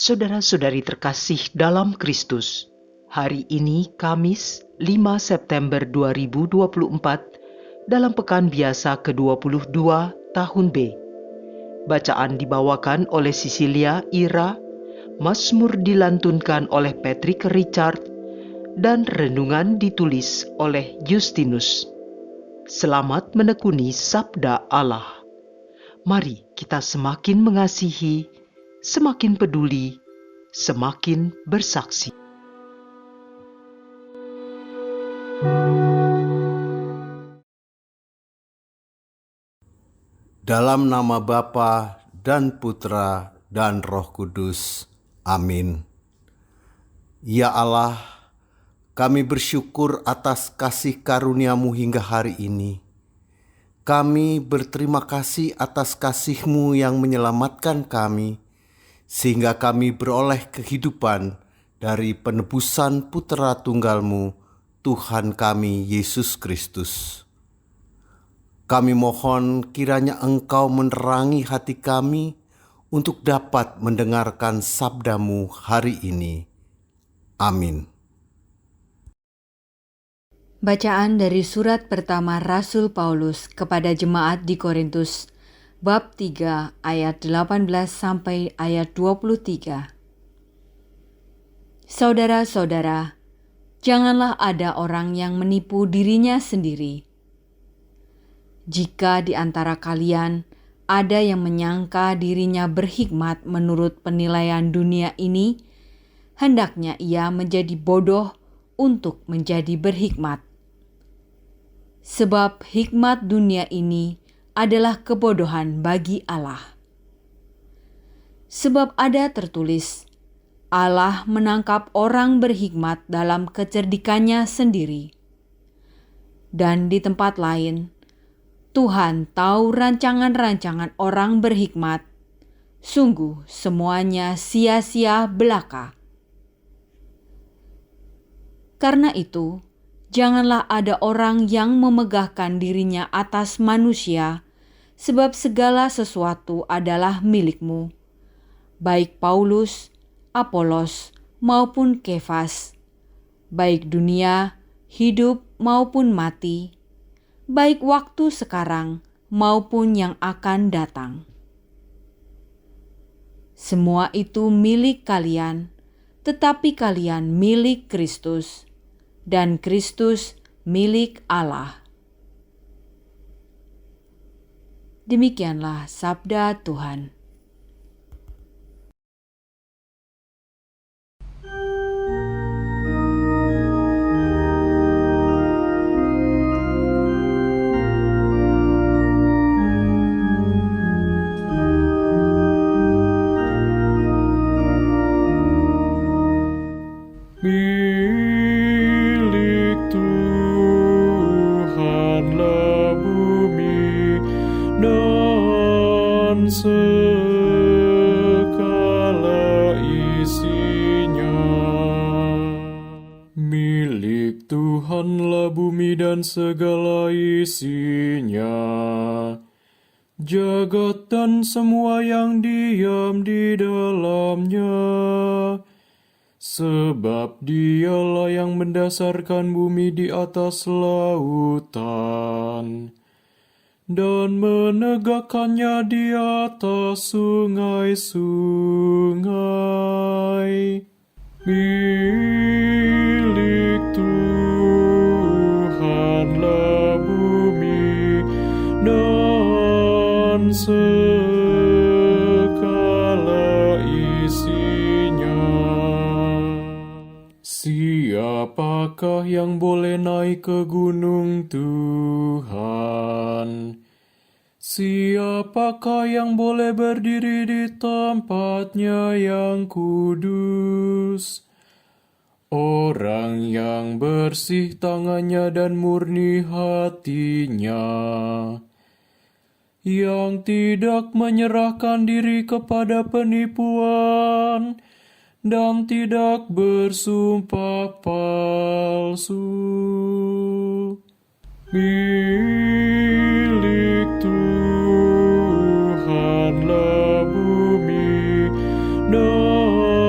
Saudara-saudari terkasih dalam Kristus, hari ini Kamis 5 September 2024 dalam pekan biasa ke-22 tahun B. Bacaan dibawakan oleh Cecilia Ira, Mazmur dilantunkan oleh Patrick Richard, dan renungan ditulis oleh Justinus. Selamat menekuni sabda Allah. Mari kita semakin mengasihi, semakin peduli, semakin bersaksi. Dalam nama Bapa dan Putra dan Roh Kudus. Amin. Ya Allah, kami bersyukur atas kasih karunia-Mu hingga hari ini. Kami berterima kasih atas kasih-Mu yang menyelamatkan kami, sehingga kami beroleh kehidupan dari penebusan Putra Tunggal-Mu, Tuhan kami Yesus Kristus. Kami mohon kiranya Engkau menerangi hati kami untuk dapat mendengarkan sabda-Mu hari ini. Amin. Bacaan dari surat pertama Rasul Paulus kepada jemaat di Korintus, bab 3 ayat 18 sampai ayat 23. Saudara-saudara, janganlah ada orang yang menipu dirinya sendiri. Jika di antara kalian ada yang menyangka dirinya berhikmat menurut penilaian dunia ini, hendaknya ia menjadi bodoh untuk menjadi berhikmat. Sebab hikmat dunia ini adalah kebodohan bagi Allah. Sebab ada tertulis, Allah menangkap orang berhikmat dalam kecerdikannya sendiri. Dan di tempat lain, Tuhan tahu rancangan-rancangan orang berhikmat, sungguh semuanya sia-sia belaka. Karena itu, janganlah ada orang yang memegahkan dirinya atas manusia, sebab segala sesuatu adalah milikmu, baik Paulus, Apolos, maupun Kefas, baik dunia, hidup maupun mati, baik waktu sekarang maupun yang akan datang. Semua itu milik kalian, tetapi kalian milik Kristus, dan Kristus milik Allah. Demikianlah sabda Tuhan. Milik Tuhanlah bumi dan segala isinya. Milik Tuhanlah bumi dan segala isinya, jagat dan semua yang diam di dalamnya. Sebab Dialah yang mendasarkan bumi di atas lautan dan menegakkannya di atas sungai-sungai. Milik Tuhanlah bumi dan segala isinya. Siapakah yang boleh naik ke gunung Tuhan? Siapakah yang boleh berdiri di tempatnya yang kudus? Orang yang bersih tangannya dan murni hatinya, yang tidak menyerahkan diri kepada penipuan dan tidak bersumpah palsu. Milik Tuhanlah bumi dan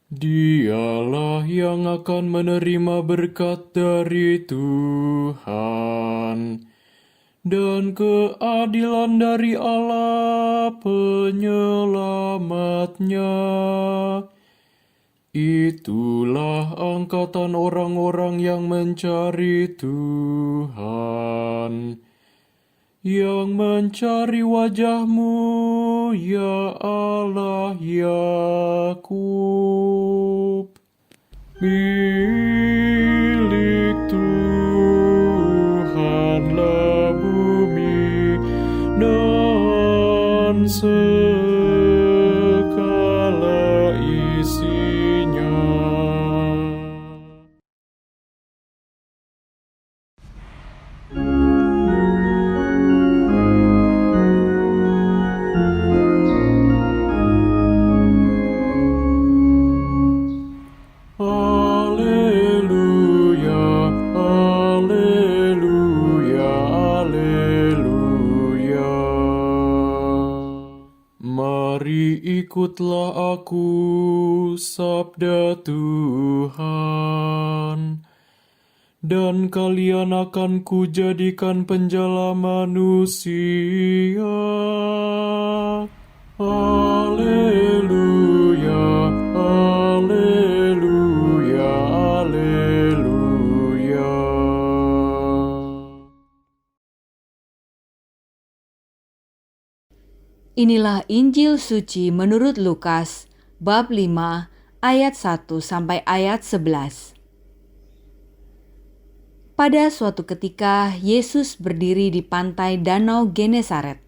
Dialah yang akan menerima berkat dari Tuhan dan keadilan dari Allah penyelamatnya. Itulah angkatan orang-orang yang mencari Tuhan, yang mencari wajah-Mu, ya Allah Yakub. Milik Tuhanlah bumi dan segala isinya. Haleluya, haleluya, haleluya. Mari ikutlah aku, sabda Tuhan, dan kalian akan kujadikan penjala manusia. Haleluya, haleluya, haleluya. Inilah Injil suci menurut Lukas bab 5 ayat 1 sampai ayat 11. Pada suatu ketika Yesus berdiri di pantai Danau Genesaret.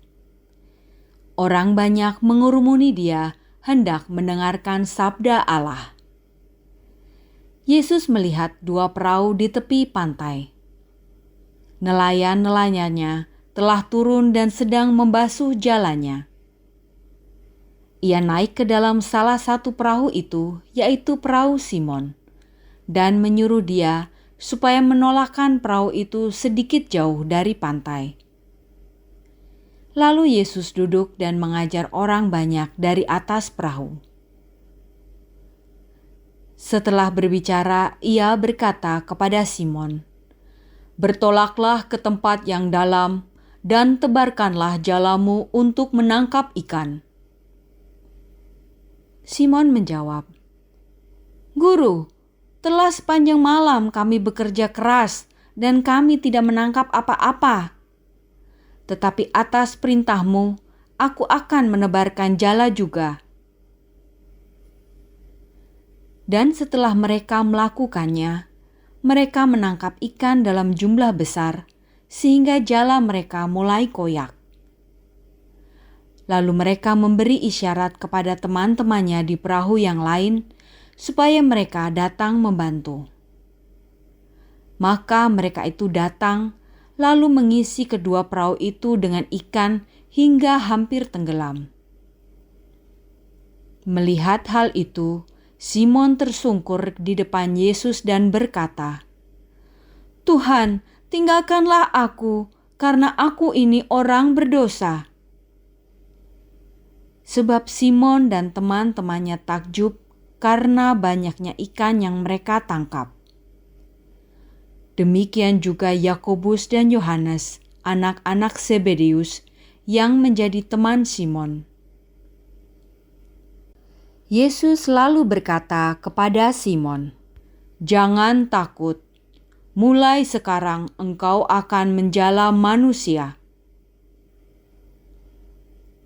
Orang banyak mengurumuni Dia hendak mendengarkan sabda Allah. Yesus melihat 2 perahu di tepi pantai. Nelayan-nelayannya telah turun dan sedang membasuh jalannya. Ia naik ke dalam salah satu perahu itu, yaitu perahu Simon, dan menyuruh dia supaya menolakkan perahu itu sedikit jauh dari pantai. Lalu Yesus duduk dan mengajar orang banyak dari atas perahu. Setelah berbicara, ia berkata kepada Simon, "Bertolaklah ke tempat yang dalam dan tebarkanlah jalamu untuk menangkap ikan." Simon menjawab, "Guru, telah sepanjang malam kami bekerja keras dan kami tidak menangkap apa-apa. Tetapi atas perintah-Mu, aku akan menebarkan jala juga." Dan setelah mereka melakukannya, mereka menangkap ikan dalam jumlah besar, sehingga jala mereka mulai koyak. Lalu mereka memberi isyarat kepada teman-temannya di perahu yang lain, supaya mereka datang membantu. Maka mereka itu datang, lalu mengisi kedua perahu itu dengan ikan hingga hampir tenggelam. Melihat hal itu, Simon tersungkur di depan Yesus dan berkata, "Tuhan, tinggalkanlah aku, karena aku ini orang berdosa." Sebab Simon dan teman-temannya takjub karena banyaknya ikan yang mereka tangkap. Demikian juga Yakobus dan Yohanes, anak-anak Zebedeus, yang menjadi teman Simon. Yesus lalu berkata kepada Simon, "Jangan takut, mulai sekarang engkau akan menjala manusia."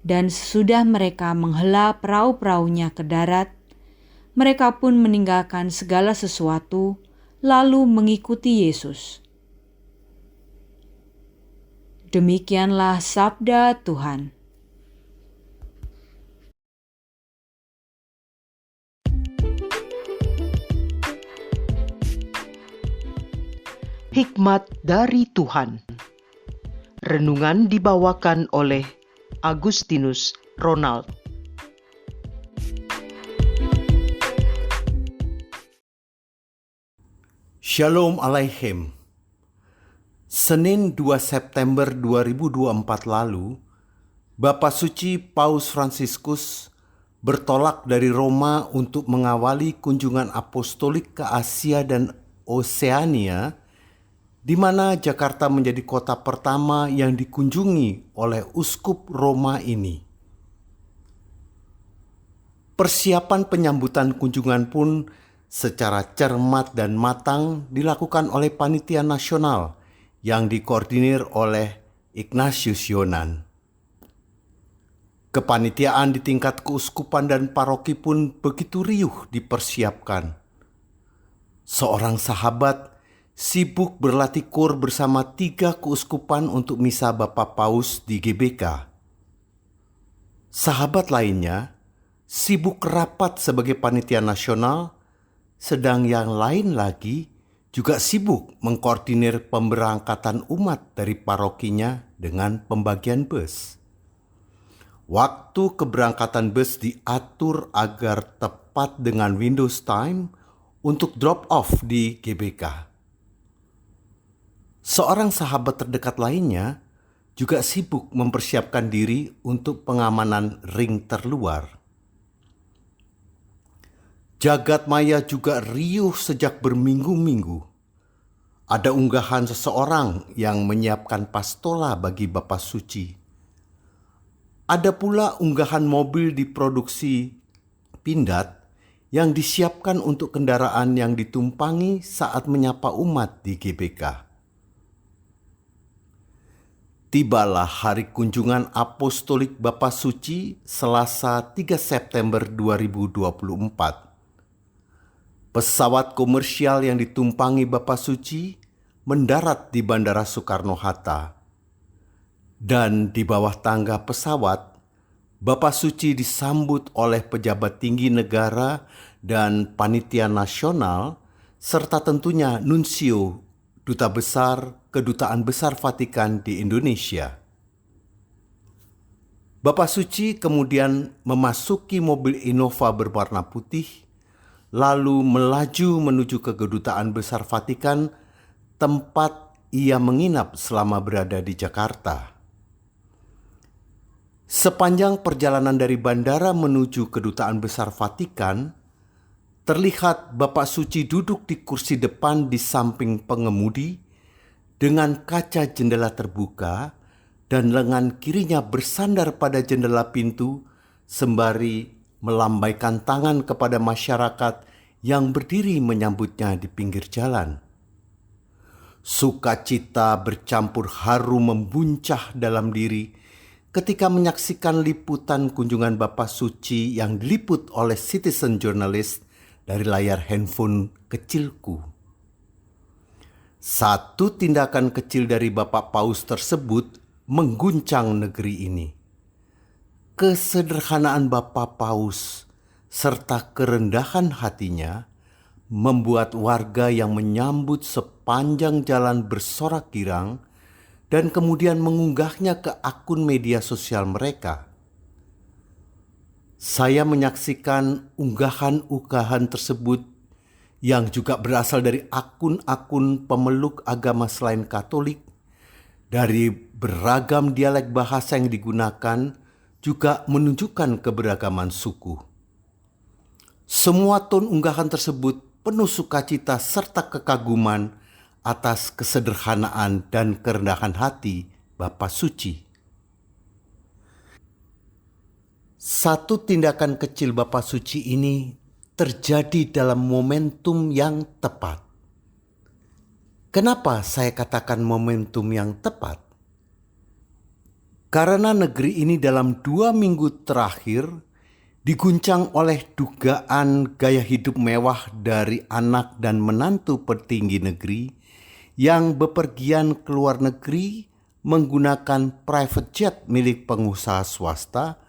Dan sesudah mereka menghela perahu-perahunya ke darat, mereka pun meninggalkan segala sesuatu, lalu mengikuti Yesus. Demikianlah sabda Tuhan. Hikmat dari Tuhan. Renungan dibawakan oleh Agustinus Ronald. Shalom Aleichem. Senin 2 September 2024 lalu, Bapak Suci Paus Fransiskus bertolak dari Roma untuk mengawali kunjungan apostolik ke Asia dan Oseania, di mana Jakarta menjadi kota pertama yang dikunjungi oleh uskup Roma ini. Persiapan penyambutan kunjungan pun secara cermat dan matang dilakukan oleh panitia nasional yang dikoordinir oleh Ignatius Yonan. Kepanitiaan di tingkat keuskupan dan paroki pun begitu riuh dipersiapkan. Seorang sahabat sibuk berlatih kor bersama 3 keuskupan untuk misa Bapa Paus di GBK. Sahabat lainnya sibuk rapat sebagai panitia nasional, sedang yang lain lagi juga sibuk mengkoordinir pemberangkatan umat dari parokinya dengan pembagian bus. Waktu keberangkatan bus diatur agar tepat dengan Windows time untuk drop off di GBK. Seorang sahabat terdekat lainnya juga sibuk mempersiapkan diri untuk pengamanan ring terluar. Jagat maya juga riuh sejak berminggu-minggu. Ada unggahan seseorang yang menyiapkan pastola bagi Bapa Suci. Ada pula unggahan mobil diproduksi Pindad yang disiapkan untuk kendaraan yang ditumpangi saat menyapa umat di GBK. Tibalah hari kunjungan apostolik Bapa Suci Selasa 3 September 2024. Pesawat komersial yang ditumpangi Bapa Suci mendarat di Bandara Soekarno-Hatta. Dan di bawah tangga pesawat, Bapa Suci disambut oleh pejabat tinggi negara dan panitia nasional, serta tentunya Nuncio, Duta Besar Kedutaan Besar Vatikan di Indonesia. Bapa Suci kemudian memasuki mobil Innova berwarna putih, lalu melaju menuju ke Kedutaan Besar Vatikan, tempat ia menginap selama berada di Jakarta. Sepanjang perjalanan dari bandara menuju Kedutaan Besar Vatikan, terlihat Bapa Suci duduk di kursi depan di samping pengemudi dengan kaca jendela terbuka dan lengan kirinya bersandar pada jendela pintu sembari melambaikan tangan kepada masyarakat yang berdiri menyambutnya di pinggir jalan. Sukacita bercampur haru membuncah dalam diri ketika menyaksikan liputan kunjungan Bapa Suci yang diliput oleh citizen journalist dari layar handphone kecilku. Satu tindakan kecil dari Bapak Paus tersebut mengguncang negeri ini. Kesederhanaan Bapak Paus serta kerendahan hatinya membuat warga yang menyambut sepanjang jalan bersorak girang dan kemudian mengunggahnya ke akun media sosial mereka. Saya menyaksikan unggahan-unggahan tersebut yang juga berasal dari akun-akun pemeluk agama selain Katolik, dari beragam dialek bahasa yang digunakan, juga menunjukkan keberagaman suku. Semua ton unggahan tersebut penuh sukacita serta kekaguman atas kesederhanaan dan kerendahan hati Bapa Suci. Satu tindakan kecil Bapa Suci ini terjadi dalam momentum yang tepat. Kenapa saya katakan momentum yang tepat? Karena negeri ini dalam 2 minggu terakhir diguncang oleh dugaan gaya hidup mewah dari anak dan menantu petinggi negeri yang bepergian ke luar negeri menggunakan private jet milik pengusaha swasta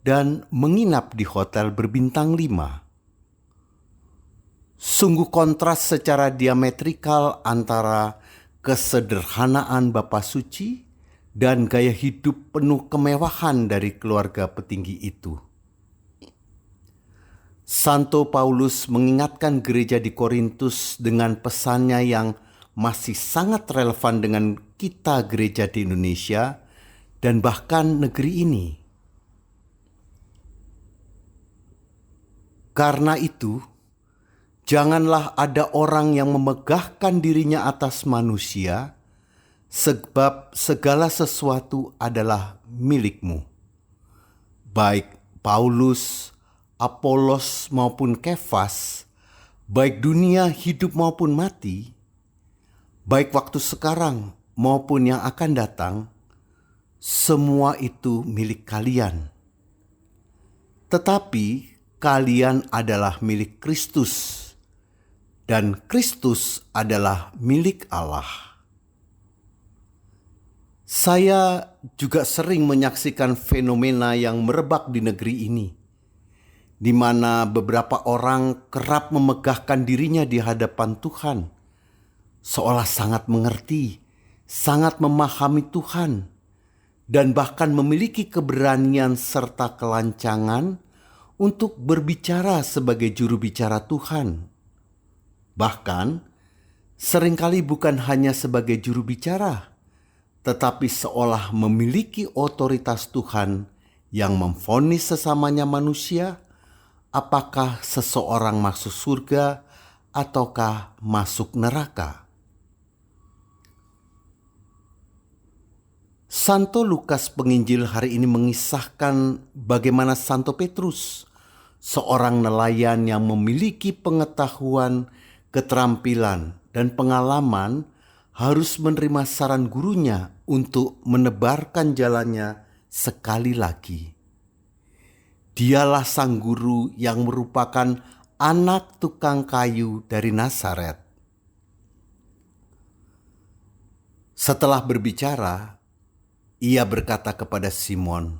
dan menginap di hotel berbintang 5. Sungguh kontras secara diametrikal antara kesederhanaan Bapa Suci dan gaya hidup penuh kemewahan dari keluarga petinggi itu. Santo Paulus mengingatkan gereja di Korintus dengan pesannya yang masih sangat relevan dengan kita gereja di Indonesia dan bahkan negeri ini. Karena itu, janganlah ada orang yang memegahkan dirinya atas manusia, sebab segala sesuatu adalah milikmu. Baik Paulus, Apolos maupun Kefas, baik dunia hidup maupun mati, baik waktu sekarang maupun yang akan datang, semua itu milik kalian. Tetapi kalian adalah milik Kristus, dan Kristus adalah milik Allah. Saya juga sering menyaksikan fenomena yang merebak di negeri ini, di mana beberapa orang kerap memegahkan dirinya di hadapan Tuhan, seolah sangat mengerti, sangat memahami Tuhan, dan bahkan memiliki keberanian serta kelancangan untuk berbicara sebagai juru bicara Tuhan. Bahkan, seringkali bukan hanya sebagai juru bicara, tetapi seolah memiliki otoritas Tuhan yang memvonis sesamanya manusia, apakah seseorang masuk surga ataukah masuk neraka. Santo Lukas Penginjil hari ini mengisahkan bagaimana Santo Petrus, seorang nelayan yang memiliki pengetahuan, keterampilan, dan pengalaman, harus menerima saran gurunya untuk menebarkan jalannya sekali lagi. Dialah sang guru yang merupakan anak tukang kayu dari Nazaret. Setelah berbicara, ia berkata kepada Simon,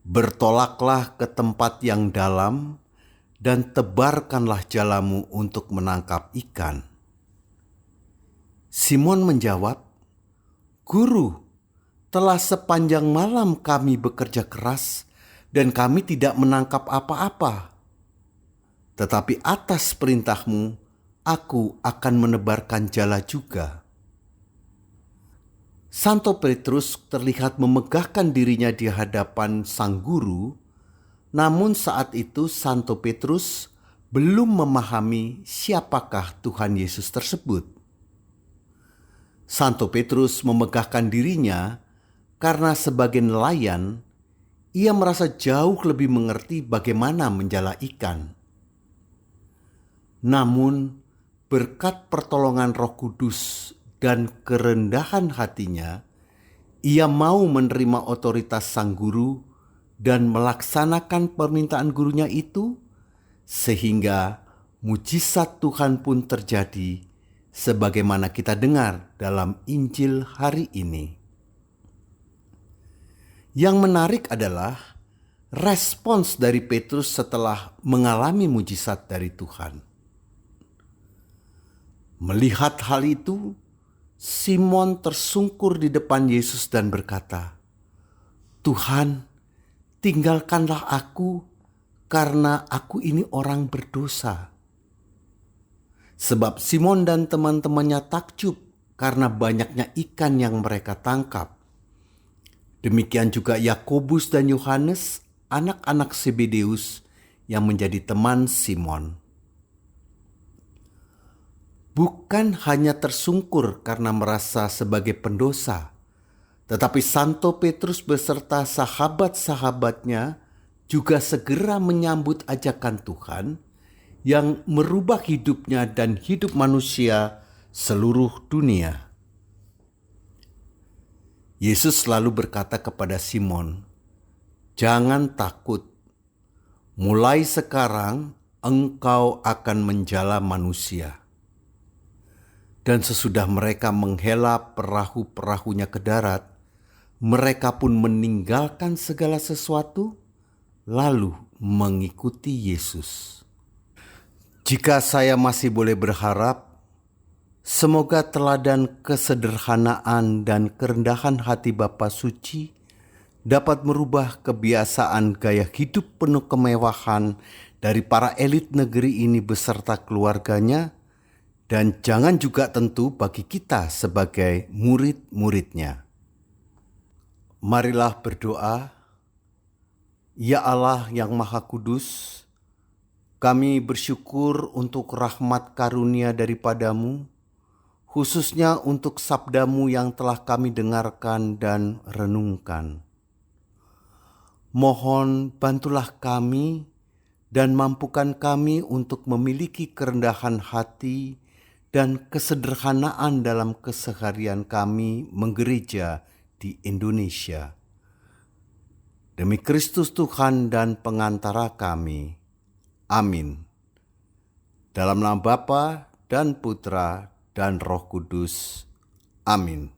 "Bertolaklah ke tempat yang dalam dan tebarkanlah jalamu untuk menangkap ikan." Simon menjawab, "Guru, telah sepanjang malam kami bekerja keras dan kami tidak menangkap apa-apa. Tetapi atas perintahmu, aku akan menebarkan jala juga." Santo Petrus terlihat memegahkan dirinya di hadapan sang guru, namun saat itu Santo Petrus belum memahami siapakah Tuhan Yesus tersebut. Santo Petrus memegahkan dirinya karena sebagai nelayan, ia merasa jauh lebih mengerti bagaimana menjala ikan. Namun, berkat pertolongan Roh Kudus dan kerendahan hatinya, ia mau menerima otoritas sang guru dan melaksanakan permintaan gurunya itu, sehingga mujizat Tuhan pun terjadi sebagaimana kita dengar dalam Injil hari ini. Yang menarik adalah respons dari Petrus setelah mengalami mujizat dari Tuhan. Melihat hal itu, Simon tersungkur di depan Yesus dan berkata, "Tuhan, tinggalkanlah aku karena aku ini orang berdosa." Sebab Simon dan teman-temannya takjub karena banyaknya ikan yang mereka tangkap. Demikian juga Yakobus dan Yohanes, anak-anak Zebedeus yang menjadi teman Simon. Bukan hanya tersungkur karena merasa sebagai pendosa, tetapi Santo Petrus beserta sahabat-sahabatnya juga segera menyambut ajakan Tuhan yang merubah hidupnya dan hidup manusia seluruh dunia. Yesus lalu berkata kepada Simon, "Jangan takut. Mulai sekarang engkau akan menjala manusia." Dan sesudah mereka menghela perahu-perahunya ke darat, mereka pun meninggalkan segala sesuatu, lalu mengikuti Yesus. Jika saya masih boleh berharap, semoga teladan kesederhanaan dan kerendahan hati Bapa Suci dapat merubah kebiasaan gaya hidup penuh kemewahan dari para elit negeri ini beserta keluarganya, dan jangan juga tentu bagi kita sebagai murid-muridnya. Marilah berdoa. Ya Allah yang Maha Kudus, Kami bersyukur untuk rahmat karunia daripadamu, khususnya untuk sabdamu yang telah kami dengarkan dan renungkan. Mohon bantulah kami dan mampukan kami untuk memiliki kerendahan hati dan kesederhanaan dalam keseharian kami menggereja di Indonesia. Demi Kristus Tuhan dan pengantara kami. Amin. Dalam nama Bapa dan Putra dan Roh Kudus. Amin.